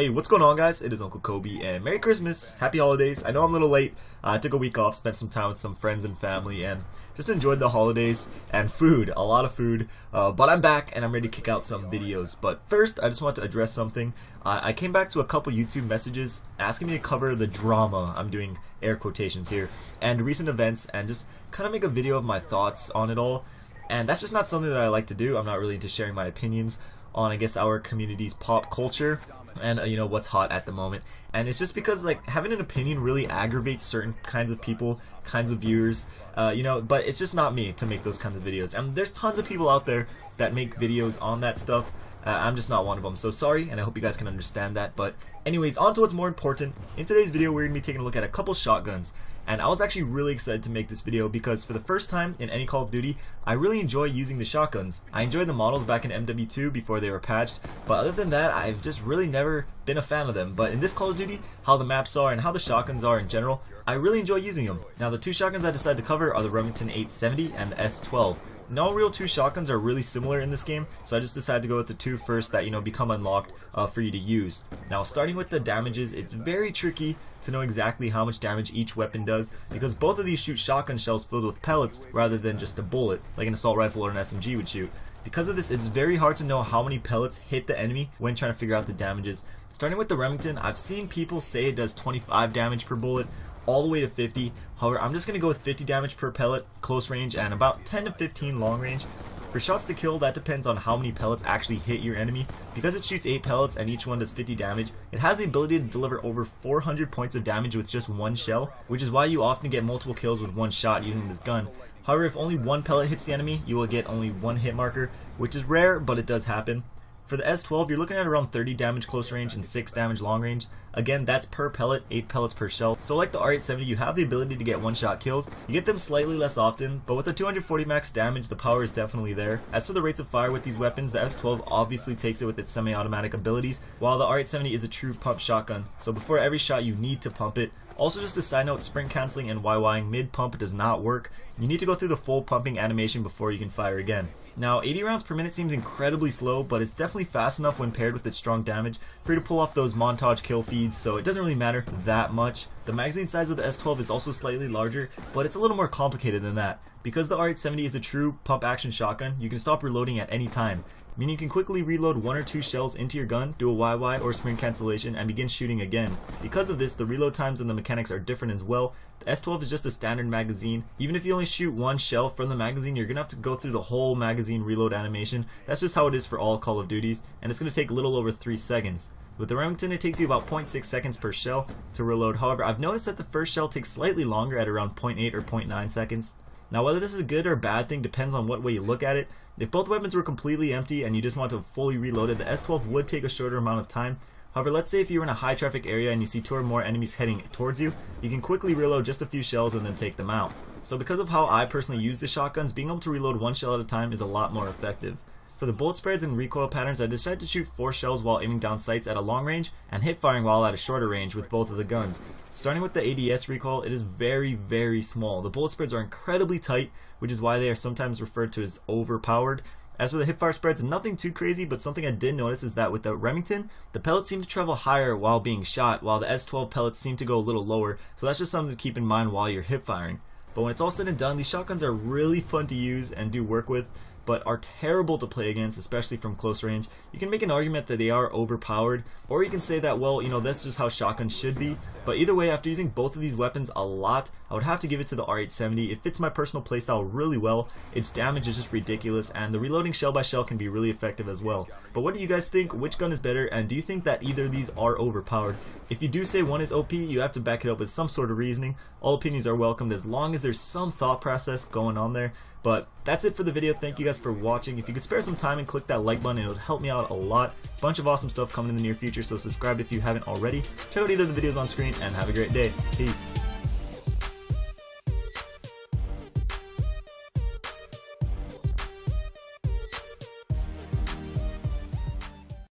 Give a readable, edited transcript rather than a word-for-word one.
Hey, what's going on, guys? It is Uncle Kobe, and Merry Christmas, Happy Holidays. I know I'm a little late. I took a week off, spent some time with some friends and family, and just enjoyed the holidays and food, a lot of food. But I'm back, and I'm ready to kick out some videos. But first, I just want to address something. I came back to a couple YouTube messages asking me to cover the drama, I'm doing air quotations here, and recent events, and just kind of make a video of my thoughts on it all. And that's just not something that I like to do. I'm not really into sharing my opinions on, I guess, our community's pop culture and you know, what's hot at the moment. And it's just because, like, having an opinion really aggravates certain kinds of people, kinds of viewers, you know, but it's just not me to make those kinds of videos. And there's tons of people out there that make videos on that stuff. I'm just not one of them, so sorry, and I hope you guys can understand that. But anyways, on to what's more important. In today's video, we're going to be taking a look at a couple shotguns. And I was actually really excited to make this video because for the first time in any Call of Duty, I really enjoy using the shotguns. I enjoyed the models back in MW2 before they were patched, but other than that, I've just really never been a fan of them. But in this Call of Duty, how the maps are and how the shotguns are in general, I really enjoy using them. Now, the two shotguns I decided to cover are the Remington R870 and the S12. No real two shotguns are really similar in this game, so I just decided to go with the two first that, you know, become unlocked for you to use. Now, starting with the damages, it's very tricky to know exactly how much damage each weapon does because both of these shoot shotgun shells filled with pellets rather than just a bullet like an assault rifle or an SMG would shoot. Because of this, it's very hard to know how many pellets hit the enemy when trying to figure out the damages. Starting with the Remington, I've seen people say it does 25 damage per bullet, all the way to 50. However, I'm just going to go with 50 damage per pellet, close range, and about 10 to 15 long range. For shots to kill, that depends on how many pellets actually hit your enemy. Because it shoots 8 pellets and each one does 50 damage, it has the ability to deliver over 400 points of damage with just one shell, which is why you often get multiple kills with one shot using this gun. However, if only one pellet hits the enemy, you will get only one hit marker, which is rare, but it does happen. For the S12, you're looking at around 30 damage close range and 6 damage long range. Again, that's per pellet, 8 pellets per shell. So like the R870, you have the ability to get one-shot kills. You get them slightly less often, but with the 240 max damage, the power is definitely there. As for the rates of fire with these weapons, the S12 obviously takes it with its semi-automatic abilities, while the R870 is a true pump shotgun. So before every shot, you need to pump it. Also, just a side note, sprint canceling and YYing mid-pump does not work. You need to go through the full pumping animation before you can fire again. Now, 80 rounds per minute seems incredibly slow, but it's definitely fast enough when paired with its strong damage for you to pull off those montage kill feeds, so it doesn't really matter that much. The magazine size of the S12 is also slightly larger, but it's a little more complicated than that. Because the R870 is a true pump action shotgun, you can stop reloading at any time, meaning you can quickly reload 1 or 2 shells into your gun, do a YY or sprint cancellation, and begin shooting again. Because of this, the reload times and the mechanics are different as well. The S12 is just a standard magazine. Even if you only shoot 1 shell from the magazine, you're gonna have to go through the whole magazine reload animation. That's just how it is for all Call of Duties, and it's gonna take a little over 3 seconds. With the Remington, it takes you about 0.6 seconds per shell to reload. However, I've noticed that the first shell takes slightly longer at around 0.8 or 0.9 seconds. Now, whether this is a good or bad thing depends on what way you look at it. If both weapons were completely empty and you just want to fully reload it, the S12 would take a shorter amount of time. However, let's say if you're in a high traffic area and you see 2 or more enemies heading towards you, you can quickly reload just a few shells and then take them out. So because of how I personally use the shotguns, being able to reload 1 shell at a time is a lot more effective. For the bullet spreads and recoil patterns, I decided to shoot 4 shells while aiming down sights at a long range and hip firing while at a shorter range with both of the guns. Starting with the ADS recoil, it is very, very small. The bullet spreads are incredibly tight, which is why they are sometimes referred to as overpowered. As for the hipfire spreads, nothing too crazy, but something I did notice is that with the Remington, the pellets seem to travel higher while being shot, while the S12 pellets seem to go a little lower, so that's just something to keep in mind while you're hip firing. But when it's all said and done, these shotguns are really fun to use and do work with, but are terrible to play against, especially from close range. You can make an argument that they are overpowered, or you can say that, well, you know, that's just how shotguns should be. But either way, after using both of these weapons a lot, I would have to give it to the R870. It fits my personal playstyle really well, its damage is just ridiculous, and the reloading shell by shell can be really effective as well. But what do you guys think? Which gun is better, and do you think that either of these are overpowered? If you do say one is OP, you have to back it up with some sort of reasoning. All opinions are welcomed as long as there's some thought process going on there. But that's it for the video. Thank you guys for watching. If you could spare some time and click that like button, it would help me out a lot. Bunch of awesome stuff coming in the near future, so subscribe if you haven't already. Check out either of the videos on screen and have a great day. Peace.